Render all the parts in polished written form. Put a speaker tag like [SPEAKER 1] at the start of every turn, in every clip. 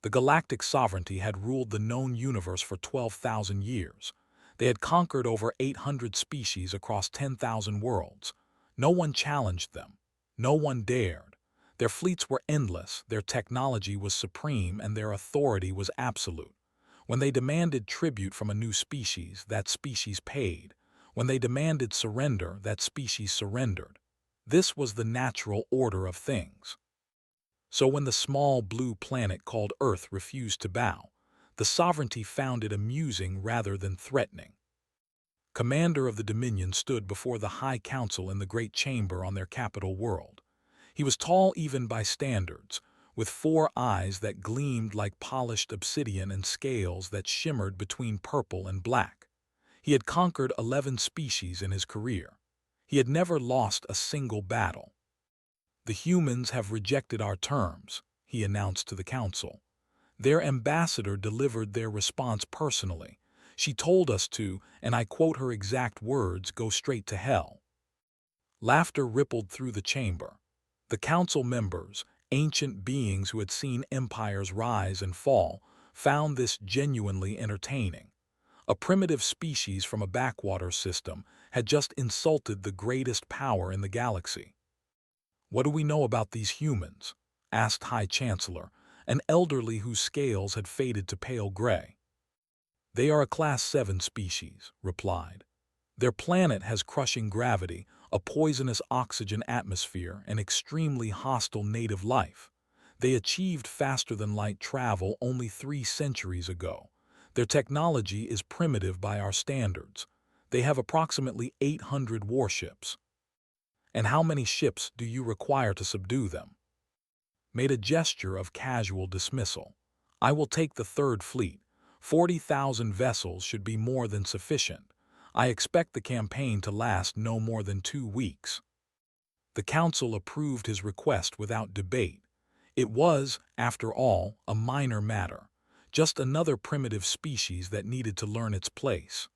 [SPEAKER 1] The galactic sovereignty had ruled the known universe for 12,000 years. They had conquered over 800 species across 10,000 worlds. No one challenged them. No one dared. Their fleets were endless, their technology was supreme, and their authority was absolute. When they demanded tribute from a new species, that species paid. When they demanded surrender, that species surrendered. This was the natural order of things. So when the small blue planet called Earth refused to bow, the sovereignty found it amusing rather than threatening. Commander of the Dominion stood before the High Council in the great chamber on their capital world. He was tall even by standards, with 4 eyes that gleamed like polished obsidian and scales that shimmered between purple and black. He had conquered 11 species in his career. He had never lost a single battle. "The humans have rejected our terms," he announced to the council. Their ambassador delivered their response personally. "She told us to, and I quote her exact words, go straight to hell." Laughter rippled through the chamber. The council members, ancient beings who had seen empires rise and fall, found this genuinely entertaining. A primitive species from a backwater system had just insulted the greatest power in the galaxy. "What do we know about these humans?" asked High Chancellor, an elderly whose scales had faded to pale gray. "They are a Class 7 species," replied. "Their planet has crushing gravity, a poisonous oxygen atmosphere, and extremely hostile native life. They achieved faster-than-light travel only 3 centuries ago. Their technology is primitive by our standards. They have approximately 800 warships." "And how many ships do you require to subdue them?" Made a gesture of casual dismissal. "I will take the Third Fleet. 40,000 vessels should be more than sufficient. I expect the campaign to last no more than 2 weeks." The council approved his request without debate. It was, after all, a minor matter, just another primitive species that needed to learn its place.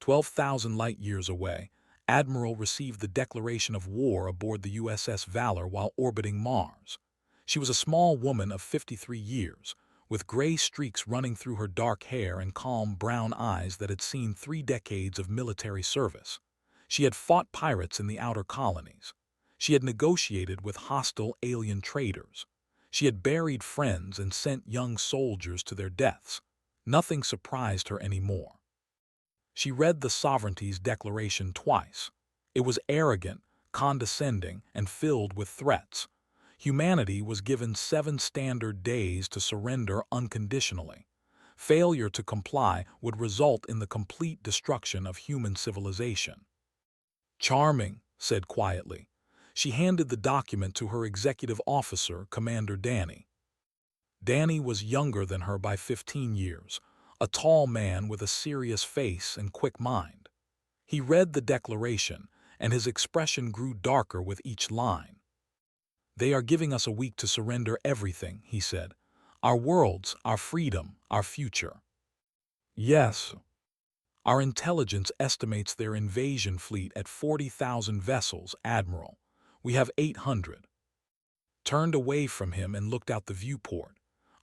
[SPEAKER 1] 12,000 light-years away, Admiral received the declaration of war aboard the USS Valor while orbiting Mars. She was a small woman of 53 years, with gray streaks running through her dark hair and calm brown eyes that had seen 3 decades of military service. She had fought pirates in the outer colonies. She had negotiated with hostile alien traders. She had buried friends and sent young soldiers to their deaths. Nothing surprised her anymore. She read the sovereignty's declaration twice. It was arrogant, condescending, and filled with threats. Humanity was given 7 standard days to surrender unconditionally. Failure to comply would result in the complete destruction of human civilization. "Charming," said quietly. She handed the document to her executive officer, Commander Danny. Danny was younger than her by 15 years, a tall man with a serious face and quick mind. He read the declaration, and his expression grew darker with each line. "They are giving us a week to surrender everything," he said. "Our worlds, our freedom, our future." "Yes. Our intelligence estimates their invasion fleet at 40,000 vessels, Admiral. We have 800. Turned away from him and looked out the viewport.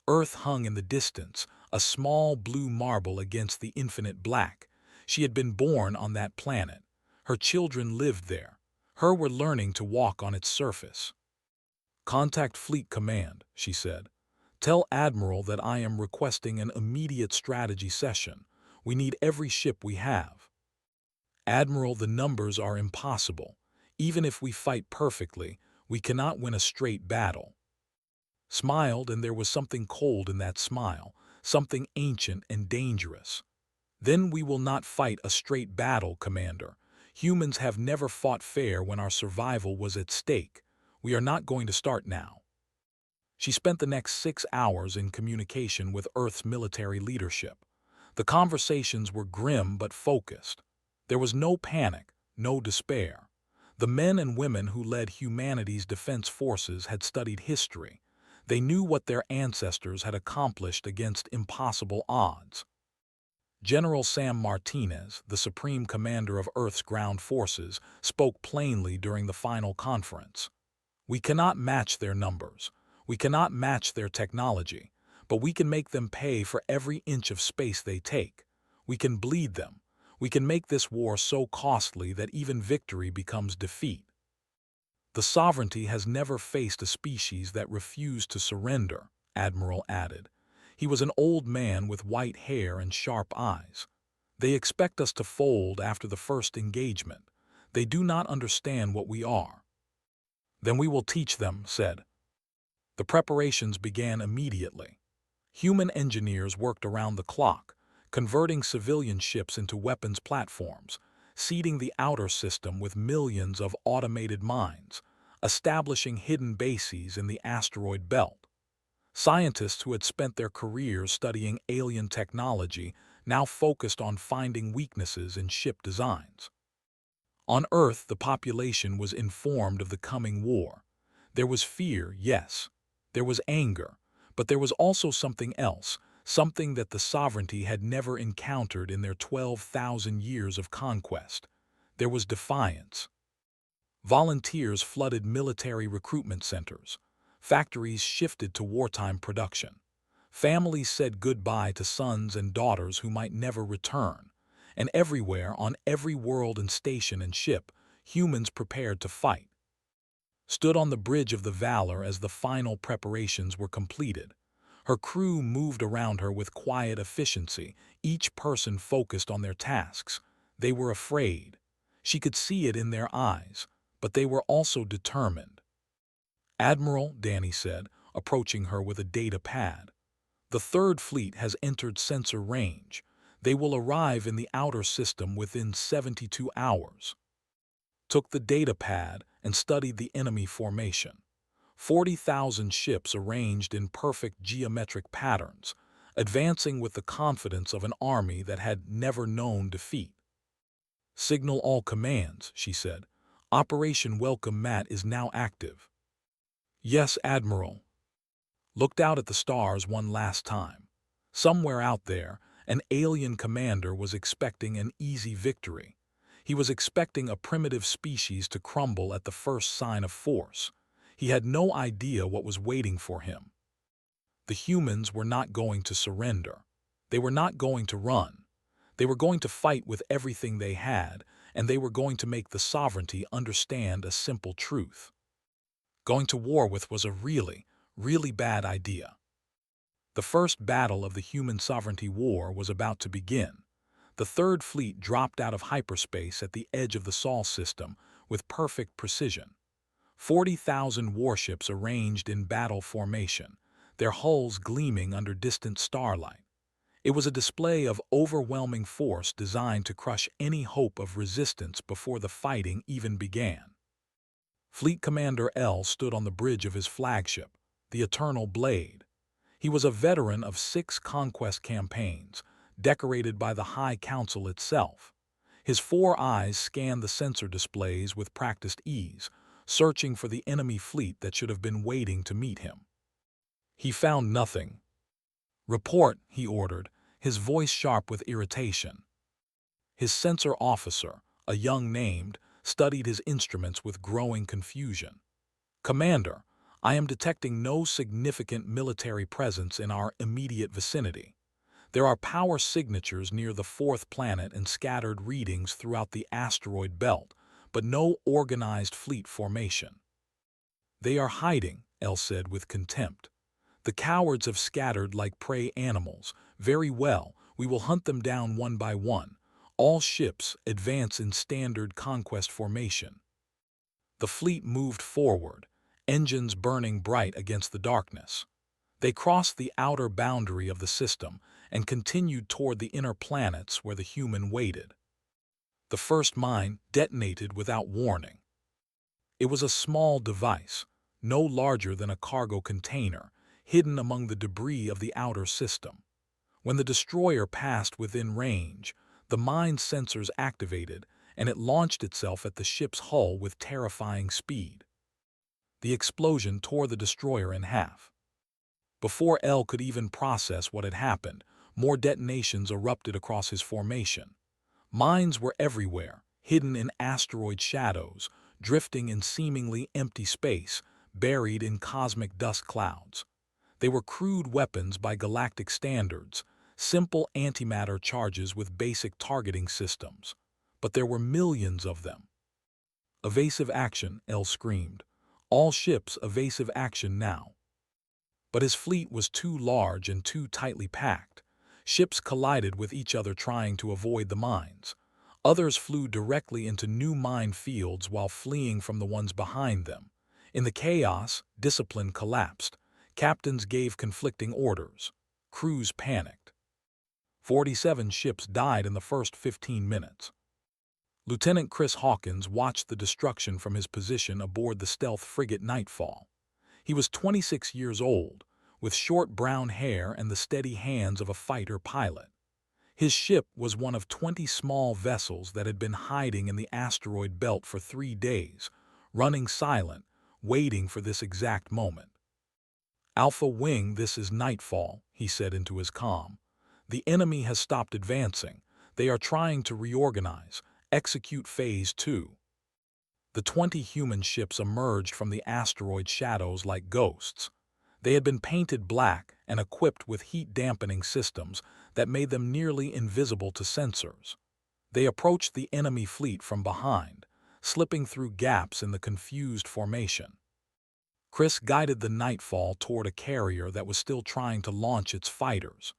[SPEAKER 1] Earth hung in the distance, a small blue marble against the infinite black. She had been born on that planet. Her children lived there. Her were learning to walk on its surface. "Contact Fleet Command," she said. "Tell Admiral that I am requesting an immediate strategy session. We need every ship we have." "Admiral, the numbers are impossible. Even if we fight perfectly, we cannot win a straight battle." Smiled, and there was something cold in that smile, something ancient and dangerous. "Then we will not fight a straight battle, Commander. Humans have never fought fair when our survival was at stake. We are not going to start now." She spent the next 6 hours in communication with Earth's military leadership. The conversations were grim but focused. There was no panic, no despair. The men and women who led humanity's defense forces had studied history. They knew what their ancestors had accomplished against impossible odds. General Sam Martinez, the Supreme Commander of Earth's ground forces, spoke plainly during the final conference. "We cannot match their numbers. We cannot match their technology. but we can make them pay for every inch of space they take. We can bleed them. We can make this war so costly that even victory becomes defeat. The sovereignty has never faced a species that refused to surrender, Admiral added. He was an old man with white hair and sharp eyes. They expect us to fold after the first engagement. They do not understand what we are. Then we will teach them, said. The preparations began immediately. Human engineers worked around the clock, converting civilian ships into weapons platforms, seeding the outer system with millions of automated mines, establishing hidden bases in the asteroid belt. Scientists who had spent their careers studying alien technology now focused on finding weaknesses in ship designs. On Earth, the population was informed of the coming war. There was fear, yes. There was anger, but there was also something else, something that the sovereignty had never encountered in their 12,000 years of conquest. There was defiance. Volunteers flooded military recruitment centers. Factories shifted to wartime production. Families said goodbye to sons and daughters who might never return. And everywhere, on every world and station and ship, humans prepared to fight. Stood on the bridge of the Valor as the final preparations were completed. Her crew moved around her with quiet efficiency, each person focused on their tasks. They were afraid. She could see it in their eyes, but they were also determined. Admiral, Danny said, approaching her with a data pad. The Third Fleet has entered sensor range. They will arrive in the outer system within 72 hours. Took the data pad and studied the enemy formation. 40,000 ships arranged in perfect geometric patterns, advancing with the confidence of an army that had never known defeat. Signal all commands, she said. Operation Welcome Mat is now active. Yes, Admiral. Looked out at the stars one last time. Somewhere out there, an alien commander was expecting an easy victory. He was expecting a primitive species to crumble at the first sign of force. He had no idea what was waiting for him. The humans were not going to surrender. They were not going to run. They were going to fight with everything they had, and they were going to make the sovereignty understand a simple truth. Going to war with was a really, really bad idea. The first battle of the human sovereignty war was about to begin. The Third Fleet dropped out of hyperspace at the edge of the Sol system with perfect precision. 40,000 warships arranged in battle formation, their hulls gleaming under distant starlight. It was a display of overwhelming force designed to crush any hope of resistance before the fighting even began. Fleet Commander L stood on the bridge of his flagship, the Eternal Blade. He was a veteran of 6 conquest campaigns, decorated by the High Council itself. His 4 eyes scanned the sensor displays with practiced ease, searching for the enemy fleet that should have been waiting to meet him. He found nothing. Report, he ordered, his voice sharp with irritation. His sensor officer, a young named, studied his instruments with growing confusion. Commander, I am detecting no significant military presence in our immediate vicinity. There are power signatures near the 4th planet and scattered readings throughout the asteroid belt, but no organized fleet formation. They are hiding, El said with contempt. The cowards have scattered like prey animals. Very well, we will hunt them down one by one. All ships advance in standard conquest formation. The fleet moved forward, engines burning bright against the darkness. They crossed the outer boundary of the system and continued toward the inner planets where the human waited. The first mine detonated without warning. It was a small device, no larger than a cargo container, hidden among the debris of the outer system. When the destroyer passed within range, the mine's sensors activated, and it launched itself at the ship's hull with terrifying speed. The explosion tore the destroyer in half. Before El could even process what had happened, more detonations erupted across his formation. Mines were everywhere, hidden in asteroid shadows, drifting in seemingly empty space, buried in cosmic dust clouds. They were crude weapons by galactic standards, simple antimatter charges with basic targeting systems. But there were millions of them. Evasive action, El screamed. All ships evasive action now. But his fleet was too large and too tightly packed. Ships collided with each other trying to avoid the mines. Others flew directly into new mine fields while fleeing from the ones behind them. In the chaos, discipline collapsed. Captains gave conflicting orders. Crews panicked. 47 ships died in the first 15 minutes. Lieutenant Chris Hawkins watched the destruction from his position aboard the stealth frigate Nightfall. He was 26 years old, with short brown hair and the steady hands of a fighter pilot. His ship was one of 20 small vessels that had been hiding in the asteroid belt for 3 days, running silent, waiting for this exact moment. "Alpha Wing, this is Nightfall," he said into his comm. "The enemy has stopped advancing. They are trying to reorganize, execute Phase 2. The 20 human ships emerged from the asteroid shadows like ghosts. They had been painted black and equipped with heat-dampening systems that made them nearly invisible to sensors. They approached the enemy fleet from behind, slipping through gaps in the confused formation. Chris guided the Nightfall toward a carrier that was still trying to launch its fighters.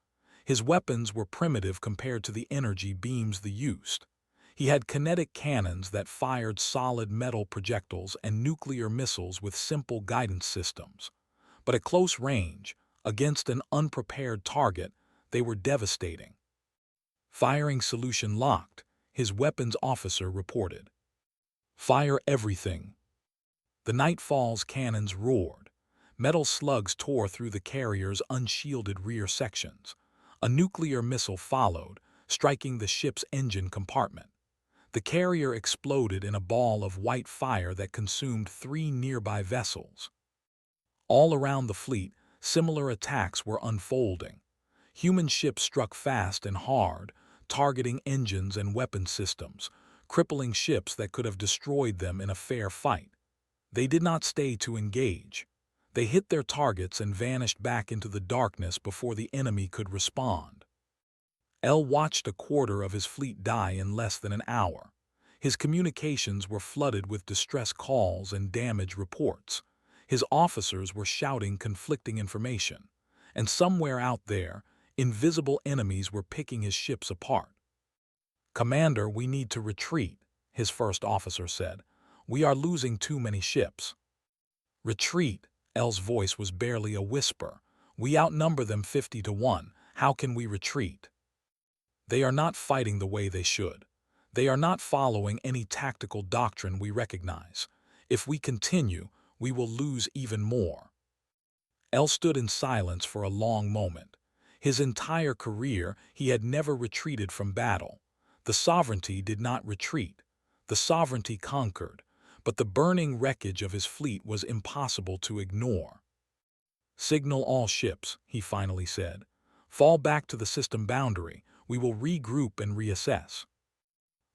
[SPEAKER 1] His weapons were primitive compared to the energy beams they used. He had kinetic cannons that fired solid metal projectiles and nuclear missiles with simple guidance systems. But at close range, against an unprepared target, they were devastating. "Firing solution locked," his weapons officer reported. "Fire everything." The Nightfall's cannons roared. Metal slugs tore through the carrier's unshielded rear sections. A nuclear missile followed, striking the ship's engine compartment. The carrier exploded in a ball of white fire that consumed 3 nearby vessels. All around the fleet, similar attacks were unfolding. Human ships struck fast and hard, targeting engines and weapon systems, crippling ships that could have destroyed them in a fair fight. They did not stay to engage. They hit their targets and vanished back into the darkness before the enemy could respond. El watched a quarter of his fleet die in less than an hour. His communications were flooded with distress calls and damage reports. His officers were shouting conflicting information. And somewhere out there, invisible enemies were picking his ships apart. "Commander, we need to retreat," his first officer said. "We are losing too many ships." "Retreat," El's voice was barely a whisper. "We outnumber them 50 to 1. How can we retreat? They are not fighting the way they should. They are not following any tactical doctrine we recognize. If we continue, we will lose even more." El stood in silence for a long moment. His entire career, he had never retreated from battle. The sovereignty did not retreat. The sovereignty conquered. But the burning wreckage of his fleet was impossible to ignore. "Signal all ships," he finally said. "Fall back to the system boundary. We will regroup and reassess."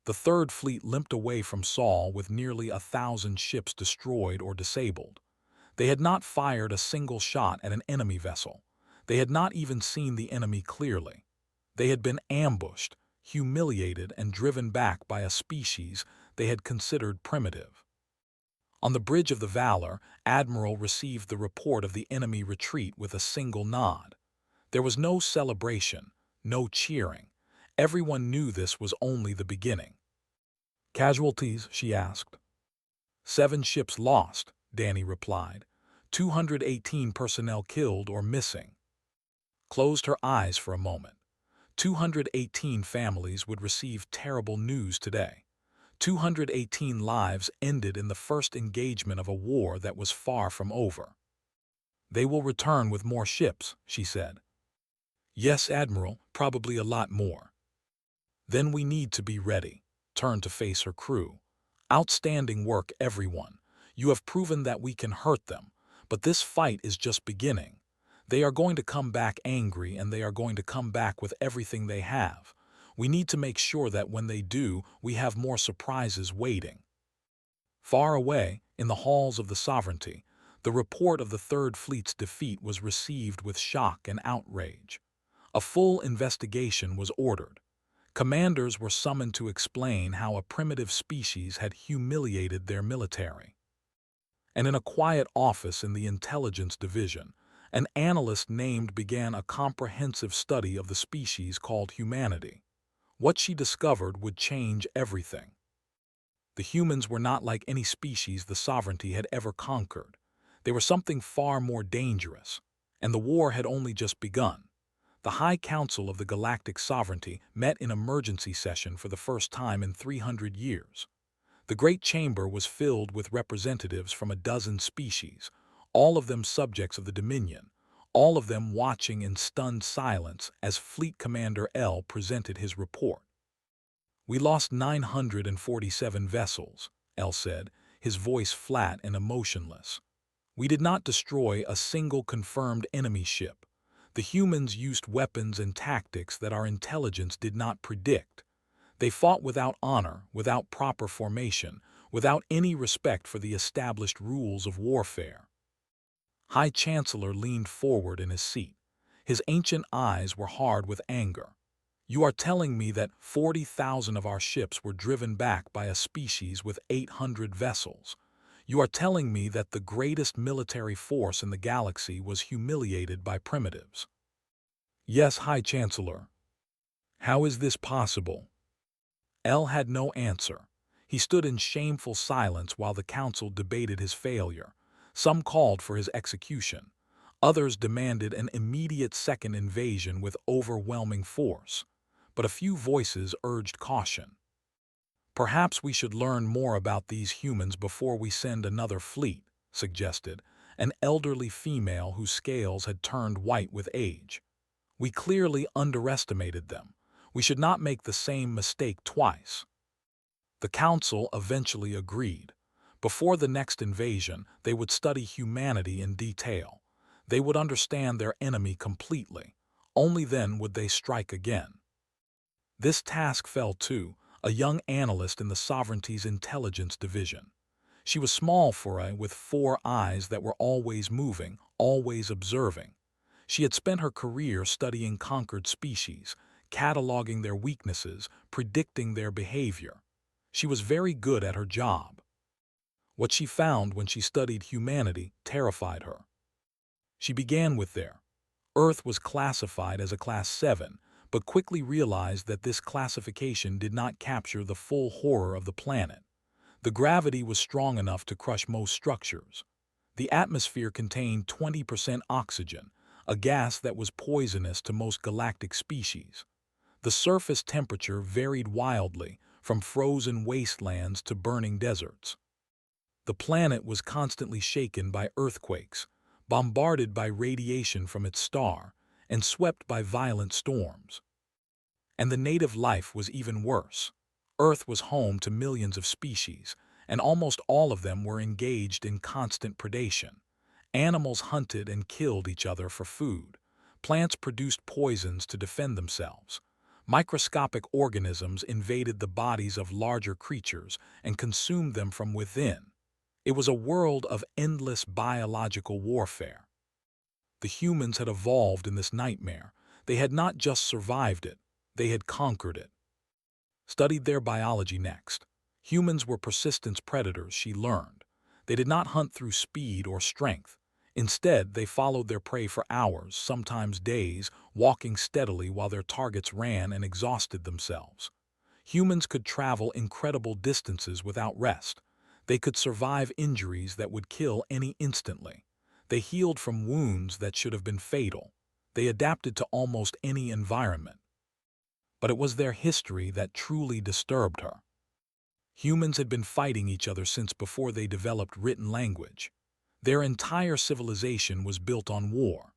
[SPEAKER 1] The Third Fleet limped away from Sol with nearly 1,000 ships destroyed or disabled. They had not fired a single shot at an enemy vessel. They had not even seen the enemy clearly. They had been ambushed, humiliated, and driven back by a species they had considered primitive. On the bridge of the Valor, Admiral received the report of the enemy retreat with a single nod. There was no celebration, no cheering. Everyone knew this was only the beginning. "Casualties?" she asked. 7 ships lost," Danny replied. 218 personnel killed or missing." Closed her eyes for a moment. 218 families would receive terrible news today. 218 lives ended in the first engagement of a war that was far from over. "They will return with more ships," she said. "Yes, Admiral, probably a lot more." "Then we need to be ready." Turned to face her crew. "Outstanding work, everyone. You have proven that we can hurt them, but this fight is just beginning. They are going to come back angry, and they are going to come back with everything they have. We need to make sure that when they do, we have more surprises waiting." Far away, in the halls of the Sovereignty, The report of the Third Fleet's defeat was received with shock and outrage. A full investigation was ordered. Commanders were summoned to explain how a primitive species had humiliated their military. And in a quiet office in the intelligence division, an analyst named began a comprehensive study of the species called humanity. What she discovered would change everything. The humans were not like any species the sovereignty had ever conquered. They were something far more dangerous, and the war had only just begun. The High Council of the Galactic Sovereignty met in emergency session for the first time in 300 years. The Great Chamber was filled with representatives from a dozen species, all of them subjects of the Dominion, all of them watching in stunned silence as Fleet Commander L presented his report. "We lost 947 vessels," L said, his voice flat and emotionless. "We did not destroy a single confirmed enemy ship. The humans used weapons and tactics that our intelligence did not predict. They fought without honor, without proper formation, without any respect for the established rules of warfare." High Chancellor leaned forward in his seat. His ancient eyes were hard with anger. "You are telling me that 40,000 of our ships were driven back by a species with 800 vessels. You are telling me that the greatest military force in the galaxy was humiliated by primitives." "Yes, High Chancellor." "How is this possible?" L had no answer. He stood in shameful silence while the council debated his failure. Some called for his execution. Others demanded an immediate second invasion with overwhelming force. But a few voices urged caution. "Perhaps we should learn more about these humans before we send another fleet," suggested an elderly female whose scales had turned white with age. "We clearly underestimated them. We should not make the same mistake twice." The council eventually agreed. Before the next invasion, they would study humanity in detail. They would understand their enemy completely. Only then would they strike again. This task fell to a young analyst in the Sovereignty's intelligence division. She was small with 4 eyes that were always moving, always observing. She had spent her career studying conquered species, cataloging their weaknesses, predicting their behavior. She was very good at her job. What she found when she studied humanity terrified her. She began with their Earth was classified as a Class 7, but quickly realized that this classification did not capture the full horror of the planet. The gravity was strong enough to crush most structures. The atmosphere contained 20% oxygen, a gas that was poisonous to most galactic species. The surface temperature varied wildly, from frozen wastelands to burning deserts. The planet was constantly shaken by earthquakes, bombarded by radiation from its star, and swept by violent storms. And the native life was even worse. Earth was home to millions of species, and almost all of them were engaged in constant predation. Animals hunted and killed each other for food. Plants produced poisons to defend themselves. Microscopic organisms invaded the bodies of larger creatures and consumed them from within. It was a world of endless biological warfare. The humans had evolved in this nightmare. They had not just survived it, they had conquered it. Studied their biology next. Humans were persistence predators, she learned. They did not hunt through speed or strength. Instead, they followed their prey for hours, sometimes days, walking steadily while their targets ran and exhausted themselves. Humans could travel incredible distances without rest. They could survive injuries that would kill any instantly. They healed from wounds that should have been fatal. They adapted to almost any environment. But it was their history that truly disturbed her. Humans had been fighting each other since before they developed written language. Their entire civilization was built on war.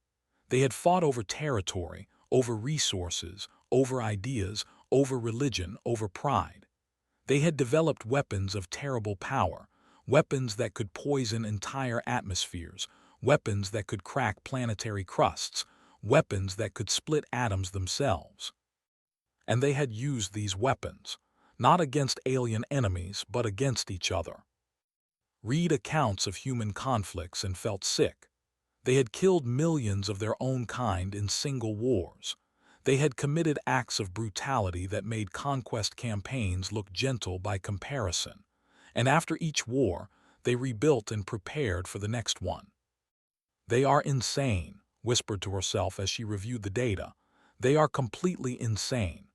[SPEAKER 1] They had fought over territory, over resources, over ideas, over religion, over pride. They had developed weapons of terrible power, weapons that could poison entire atmospheres, weapons that could crack planetary crusts, weapons that could split atoms themselves. And they had used these weapons, not against alien enemies, but against each other. read accounts of human conflicts and felt sick. They had killed millions of their own kind in single wars. They had committed acts of brutality that made conquest campaigns look gentle by comparison. And after each war, they rebuilt and prepared for the next one. They are insane, whispered to herself as she reviewed the data. They are completely insane.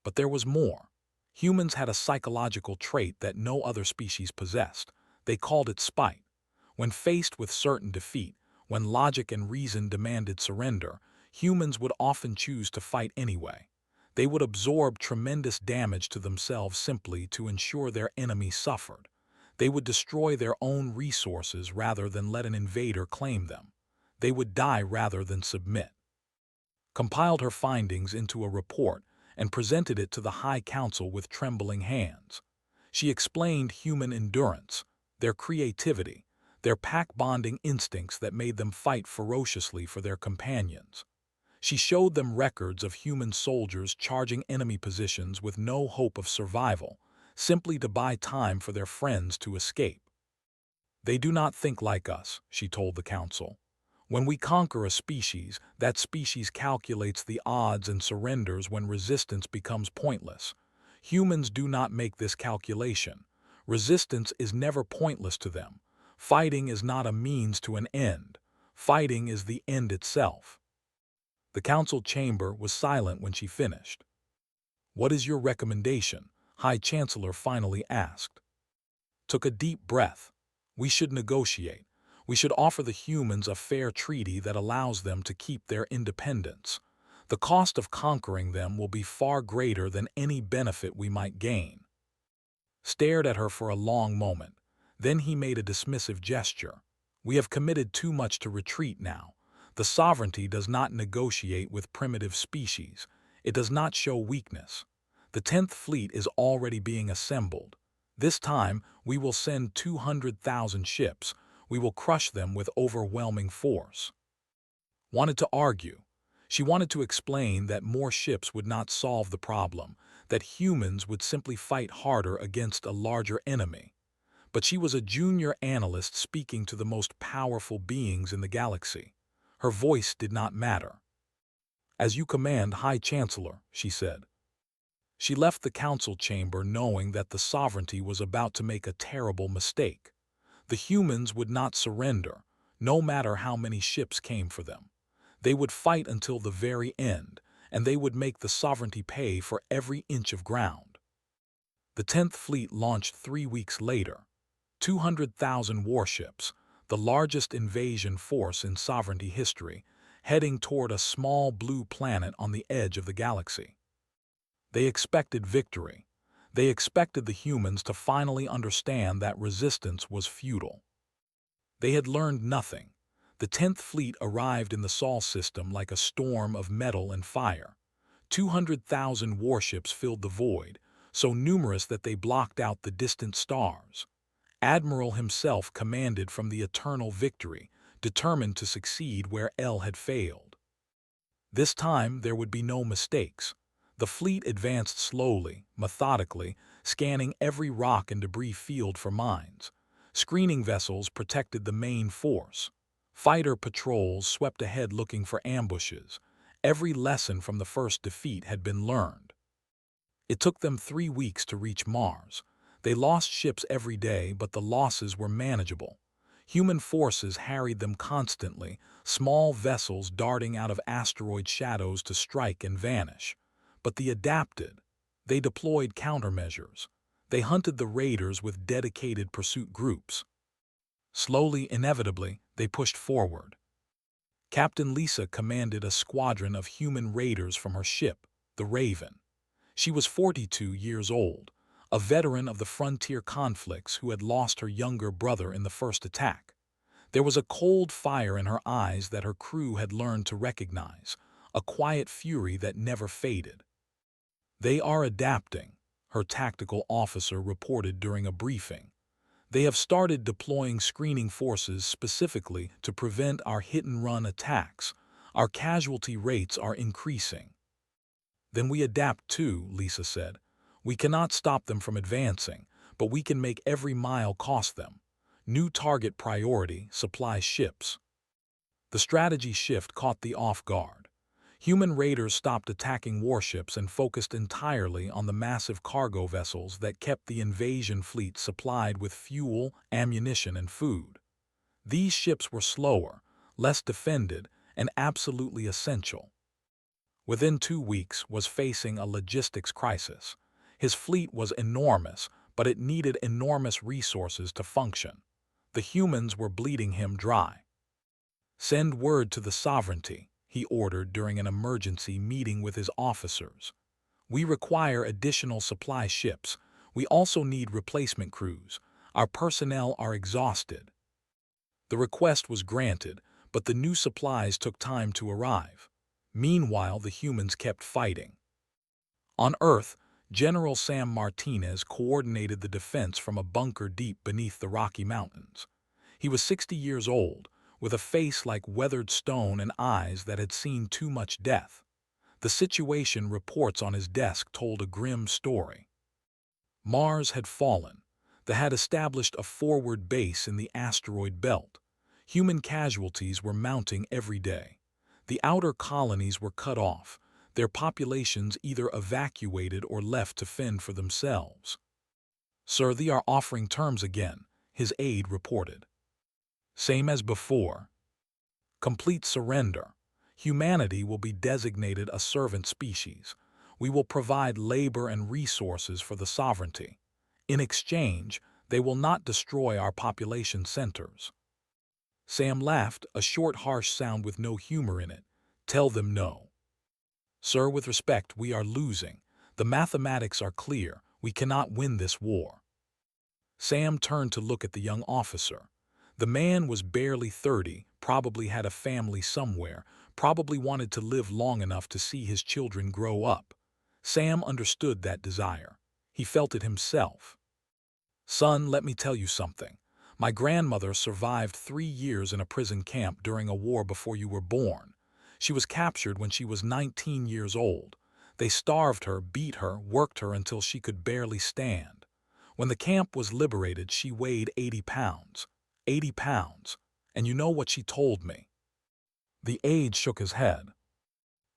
[SPEAKER 1] But there was more. Humans had a psychological trait that no other species possessed. They called it spite. When faced with certain defeat, when logic and reason demanded surrender, humans would often choose to fight anyway. They would absorb tremendous damage to themselves simply to ensure their enemy suffered. They would destroy their own resources rather than let an invader claim them. They would die rather than submit. Compiled her findings into a report and presented it to the High Council with trembling hands. She explained human endurance, their creativity, their pack-bonding instincts that made them fight ferociously for their companions. She showed them records of human soldiers charging enemy positions with no hope of survival, simply to buy time for their friends to escape. They do not think like us, she told the council. When we conquer a species, that species calculates the odds and surrenders when resistance becomes pointless. Humans do not make this calculation. Resistance is never pointless to them. Fighting is not a means to an end. Fighting is the end itself. The council chamber was silent when she finished. "What is your recommendation?" High Chancellor finally asked. Took a deep breath. "We should negotiate. We should offer the humans a fair treaty that allows them to keep their independence. The cost of conquering them will be far greater than any benefit we might gain." Stared at her for a long moment. Then he made a dismissive gesture. "We have committed too much to retreat now. The sovereignty does not negotiate with primitive species. It does not show weakness. The 10th Fleet is already being assembled. This time, we will send 200,000 ships. We will crush them with overwhelming force." Wanted to argue. She wanted to explain that more ships would not solve the problem, that humans would simply fight harder against a larger enemy. But she was a junior analyst speaking to the most powerful beings in the galaxy. Her voice did not matter. "As you command, High Chancellor," she said. She left the council chamber knowing that the sovereignty was about to make a terrible mistake. The humans would not surrender, no matter how many ships came for them. They would fight until the very end, and they would make the sovereignty pay for every inch of ground. The 10th Fleet launched 3 weeks later. 200,000 warships, the largest invasion force in sovereignty history, heading toward a small blue planet on the edge of the galaxy. They expected victory. They expected the humans to finally understand that resistance was futile. They had learned nothing. The 10th Fleet arrived in the Sol system like a storm of metal and fire. 200,000 warships filled the void, so numerous that they blocked out the distant stars. Admiral himself commanded from the eternal victory, determined to succeed where El had failed. This time there would be no mistakes. The fleet advanced slowly, methodically, scanning every rock and debris field for mines. Screening vessels protected the main force. Fighter patrols swept ahead looking for ambushes. Every lesson from the first defeat had been learned. It took them 3 weeks to reach Mars. They lost ships every day, but the losses were manageable. Human forces harried them constantly, small vessels darting out of asteroid shadows to strike and vanish. But they adapted. They deployed countermeasures. They hunted the raiders with dedicated pursuit groups. Slowly, inevitably, they pushed forward. Captain Lisa commanded a squadron of human raiders from her ship, the Raven. She was 42 years old, a veteran of the frontier conflicts who had lost her younger brother in the first attack. There was a cold fire in her eyes that her crew had learned to recognize, a quiet fury that never faded. "They are adapting," her tactical officer reported during a briefing. "They have started deploying screening forces specifically to prevent our hit-and-run attacks. Our casualty rates are increasing." "Then we adapt too," Lisa said. "We cannot stop them from advancing, but we can make every mile cost them. New target priority, supply ships. The strategy shift caught the off guard. Human raiders stopped attacking warships and focused entirely on the massive cargo vessels that kept the invasion fleet supplied with fuel, ammunition, and food. These ships were slower, less defended, and absolutely essential. Within 2 weeks was facing a logistics crisis. His fleet was enormous, but it needed enormous resources to function. The humans were bleeding him dry. "Send word to the sovereignty," he ordered during an emergency meeting with his officers. "We require additional supply ships. We also need replacement crews. Our personnel are exhausted." The request was granted, but the new supplies took time to arrive. Meanwhile, the humans kept fighting. On Earth, General Sam Martinez coordinated the defense from a bunker deep beneath the Rocky Mountains. He was 60 years old, with a face like weathered stone and eyes that had seen too much death. The situation reports on his desk told a grim story. Mars had fallen. They had established a forward base in the asteroid belt. Human casualties were mounting every day. The outer colonies were cut off, their populations either evacuated or left to fend for themselves. "Sir, they are offering terms again," his aide reported. "Same as before. Complete surrender. Humanity will be designated a servant species. We will provide labor and resources for the sovereignty. In exchange, they will not destroy our population centers." Sam laughed, a short, harsh sound with no humor in it. "Tell them no." "Sir, with respect, we are losing. The mathematics are clear. We cannot win this war." Sam turned to look at the young officer. The man was barely 30, probably had a family somewhere, probably wanted to live long enough to see his children grow up. Sam understood that desire. He felt it himself. "Son, let me tell you something. My grandmother survived 3 years in a prison camp during a war before you were born. She was captured when she was 19 years old. They starved her, beat her, worked her until she could barely stand. When the camp was liberated, she weighed 80 pounds. 80 pounds. And you know what she told me?" The aide shook his head.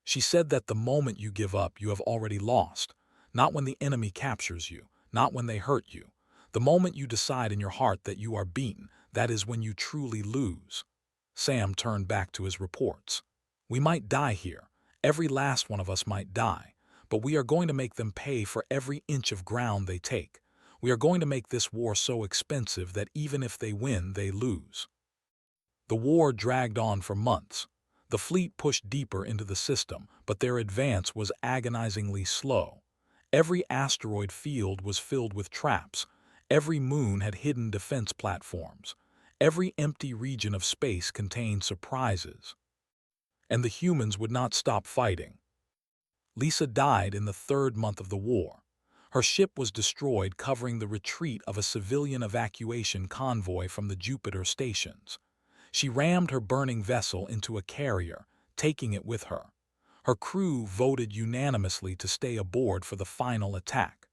[SPEAKER 1] "She said that the moment you give up, you have already lost. Not when the enemy captures you, not when they hurt you. The moment you decide in your heart that you are beaten, that is when you truly lose." Sam turned back to his reports. "We might die here. Every last one of us might die. But we are going to make them pay for every inch of ground they take. We are going to make this war so expensive that even if they win, they lose." The war dragged on for months. The fleet pushed deeper into the system, but their advance was agonizingly slow. Every asteroid field was filled with traps. Every moon had hidden defense platforms. Every empty region of space contained surprises. And the humans would not stop fighting. Lisa died in the 3rd month of the war. Her ship was destroyed, covering the retreat of a civilian evacuation convoy from the Jupiter stations. She rammed her burning vessel into a carrier, taking it with her. Her crew voted unanimously to stay aboard for the final attack.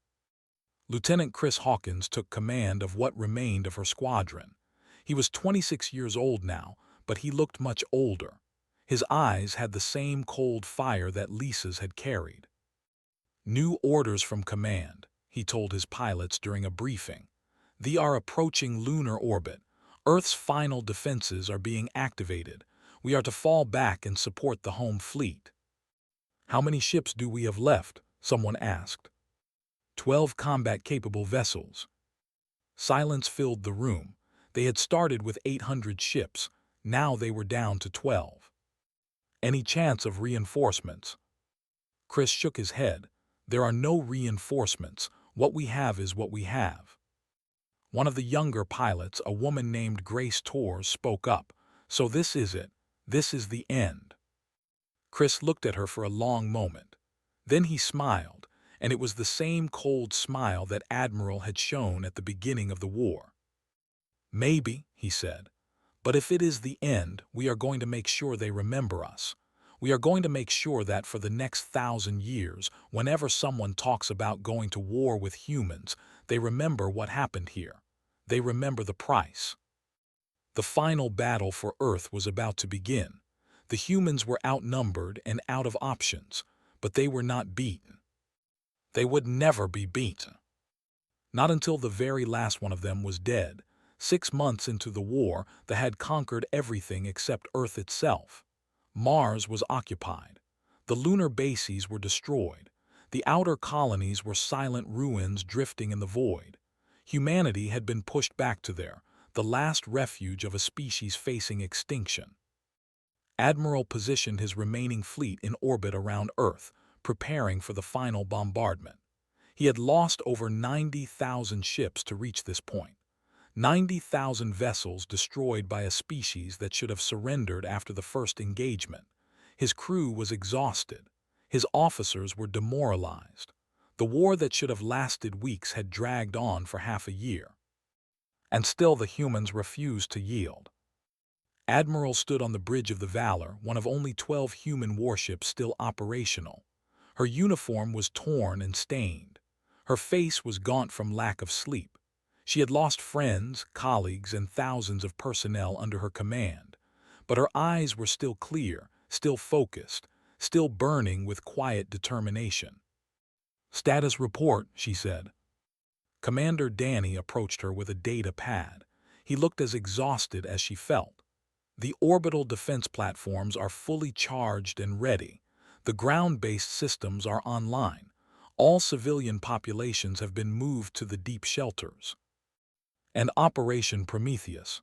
[SPEAKER 1] Lieutenant Chris Hawkins took command of what remained of her squadron. He was 26 years old now, but he looked much older. His eyes had the same cold fire that Lisa's had carried. "New orders from command," he told his pilots during a briefing. "They are approaching lunar orbit. Earth's final defenses are being activated. We are to fall back and support the home fleet." "How many ships do we have left?" someone asked. 12 combat-capable vessels." Silence filled the room. They had started with 800 ships. Now they were down to 12. "Any chance of reinforcements?" Chris shook his head. "There are no reinforcements. What we have is what we have." One of the younger pilots, a woman named Grace Torres, spoke up. "So this is it. This is the end." Chris looked at her for a long moment. Then he smiled, and it was the same cold smile that Admiral had shown at the beginning of the war. "Maybe," he said. "But if it is the end, we are going to make sure they remember us. We are going to make sure that for the next 1,000 years, whenever someone talks about going to war with humans, they remember what happened here. They remember the price." The final battle for Earth was about to begin. The humans were outnumbered and out of options, but they were not beaten. They would never be beaten. Not until the very last one of them was dead. 6 months into the war, they had conquered everything except Earth itself. Mars was occupied. The lunar bases were destroyed. The outer colonies were silent ruins drifting in the void. Humanity had been pushed back to the last refuge of a species facing extinction. Admiral positioned his remaining fleet in orbit around Earth, preparing for the final bombardment. He had lost over 90,000 ships to reach this point. 90,000 vessels destroyed by a species that should have surrendered after the first engagement. His crew was exhausted. His officers were demoralized. The war that should have lasted weeks had dragged on for half a year. And still the humans refused to yield. Admiral stood on the bridge of the Valor, one of only 12 human warships still operational. Her uniform was torn and stained. Her face was gaunt from lack of sleep. She had lost friends, colleagues, and thousands of personnel under her command. But her eyes were still clear, still focused, still burning with quiet determination. "Status report," she said. Commander Danny approached her with a data pad. He looked as exhausted as she felt. "The orbital defense platforms are fully charged and ready. The ground-based systems are online. All civilian populations have been moved to the deep shelters." And Operation Prometheus.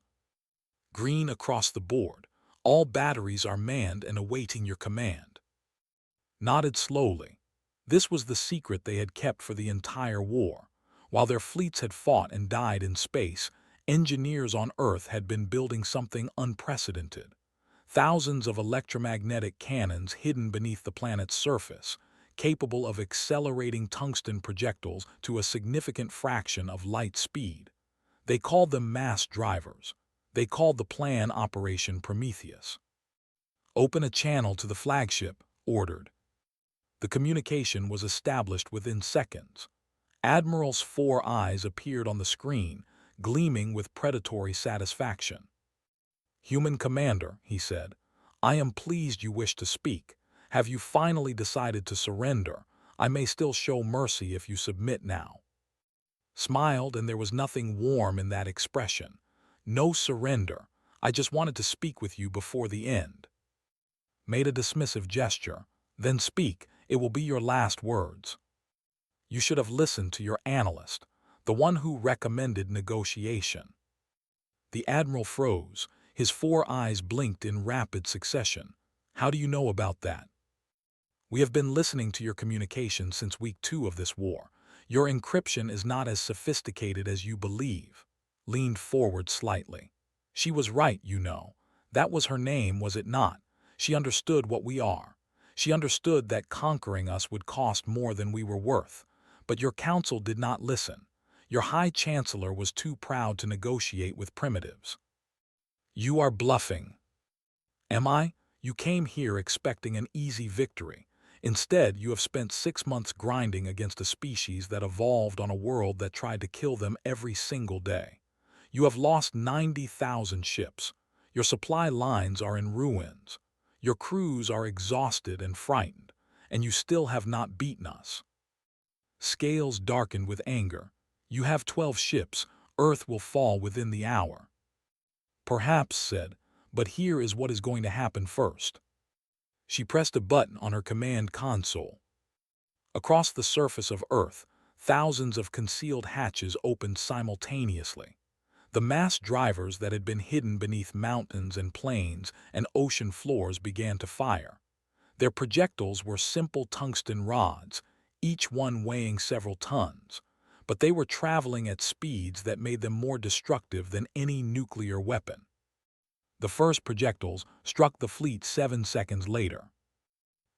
[SPEAKER 1] Green across the board. All batteries are manned and awaiting your command. Nodded slowly. This was the secret they had kept for the entire war. While their fleets had fought and died in space, engineers on Earth had been building something unprecedented. Thousands of electromagnetic cannons hidden beneath the planet's surface, capable of accelerating tungsten projectiles to a significant fraction of light speed. They called them mass drivers. They called the plan Operation Prometheus. "Open a channel to the flagship," ordered. The communication was established within seconds. Admiral's 4 eyes appeared on the screen, gleaming with predatory satisfaction. "Human Commander," he said, "I am pleased you wish to speak. Have you finally decided to surrender? I may still show mercy if you submit now." Smiled, and there was nothing warm in that expression. "No surrender. I just wanted to speak with you before the end." Made a dismissive gesture. "Then speak. It will be your last words." "You should have listened to your analyst, the one who recommended negotiation." The Admiral froze. His 4 eyes blinked in rapid succession. "How do you know about that?" "We have been listening to your communication since week 2 of this war. Your encryption is not as sophisticated as you believe." Leaned forward slightly. "She was right, you know. That was her name, was it not? She understood what we are. She understood that conquering us would cost more than we were worth. But your council did not listen. Your High Chancellor was too proud to negotiate with primitives." "You are bluffing." "Am I? You came here expecting an easy victory. Instead, you have spent 6 months grinding against a species that evolved on a world that tried to kill them every single day. You have lost 90,000 ships. Your supply lines are in ruins. Your crews are exhausted and frightened, and you still have not beaten us." Scales darkened with anger. "You have 12 ships. Earth will fall within the hour." "Perhaps," said, "but here is what is going to happen first." She pressed a button on her command console. Across the surface of Earth, thousands of concealed hatches opened simultaneously. The mass drivers that had been hidden beneath mountains and plains and ocean floors began to fire. Their projectiles were simple tungsten rods, each one weighing several tons, but they were traveling at speeds that made them more destructive than any nuclear weapon. The first projectiles struck the fleet 7 seconds later.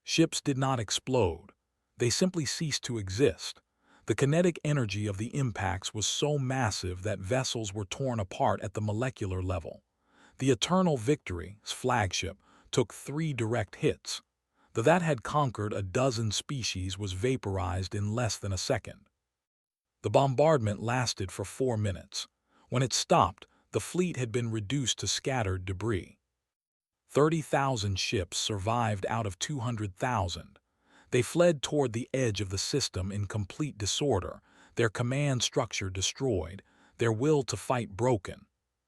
[SPEAKER 1] Ships did not explode. They simply ceased to exist. The kinetic energy of the impacts was so massive that vessels were torn apart at the molecular level. The Eternal Victory's flagship took 3 direct hits. That had conquered a dozen species was vaporized in less than a second. The bombardment lasted for 4 minutes. When it stopped, The fleet had been reduced to scattered debris. 30,000 ships survived out of 200,000. They fled toward the edge of the system in complete disorder, their command structure destroyed, their will to fight broken.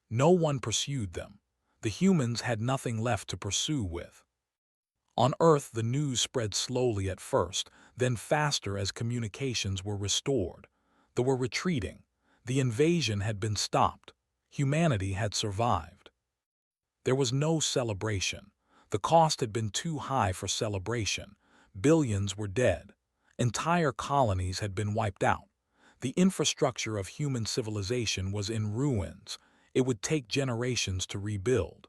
[SPEAKER 1] No one pursued them. The humans had nothing left to pursue with. On Earth, the news spread slowly at first, then faster as communications were restored. They were retreating. The invasion had been stopped. Humanity had survived. There was no celebration. The cost had been too high for celebration. Billions were dead. Entire colonies had been wiped out. The infrastructure of human civilization was in ruins. It would take generations to rebuild.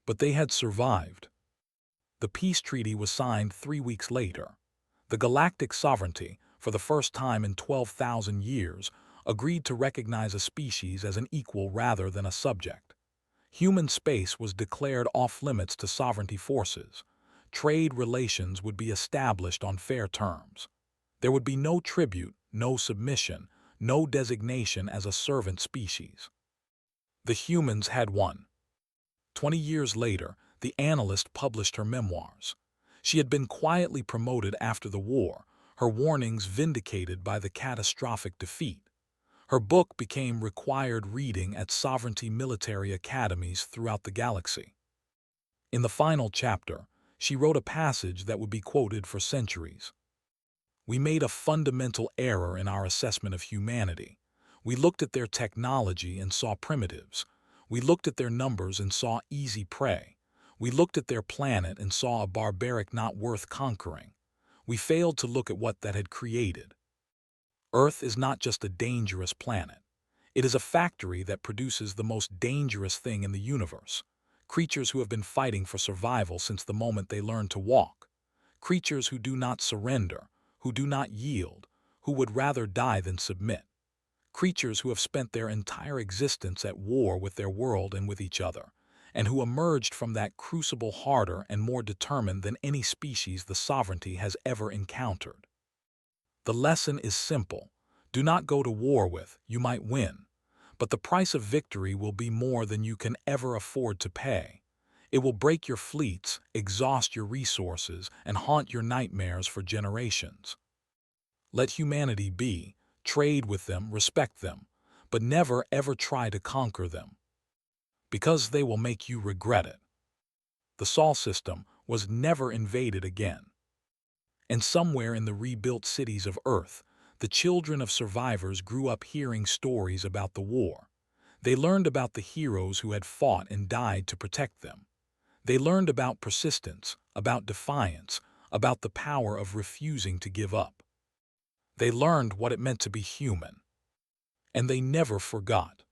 [SPEAKER 1] But they had survived. The peace treaty was signed 3 weeks later. The galactic sovereignty, for the first time in 12,000 years, agreed to recognize a species as an equal rather than a subject. Human space was declared off-limits to sovereignty forces. Trade relations would be established on fair terms. There would be no tribute, no submission, no designation as a servant species. The humans had won. 20 years later, the analyst published her memoirs. She had been quietly promoted after the war, her warnings vindicated by the catastrophic defeat. Her book became required reading at sovereignty military academies throughout the galaxy. In the final chapter, she wrote a passage that would be quoted for centuries. We made a fundamental error in our assessment of humanity. We looked at their technology and saw primitives. We looked at their numbers and saw easy prey. We looked at their planet and saw a barbaric not worth conquering. We failed to look at what that had created. Earth is not just a dangerous planet. It is a factory that produces the most dangerous thing in the universe. Creatures who have been fighting for survival since the moment they learned to walk. Creatures who do not surrender, who do not yield, who would rather die than submit. Creatures who have spent their entire existence at war with their world and with each other, and who emerged from that crucible harder and more determined than any species the sovereignty has ever encountered. The lesson is simple. Do not go to war with, you might win, but the price of victory will be more than you can ever afford to pay. It will break your fleets, exhaust your resources, and haunt your nightmares for generations. Let humanity be, trade with them, respect them, but never ever try to conquer them, because they will make you regret it. The Sol system was never invaded again. And somewhere in the rebuilt cities of Earth, the children of survivors grew up hearing stories about the war. They learned about the heroes who had fought and died to protect them. They learned about persistence, about defiance, about the power of refusing to give up. They learned what it meant to be human. And they never forgot.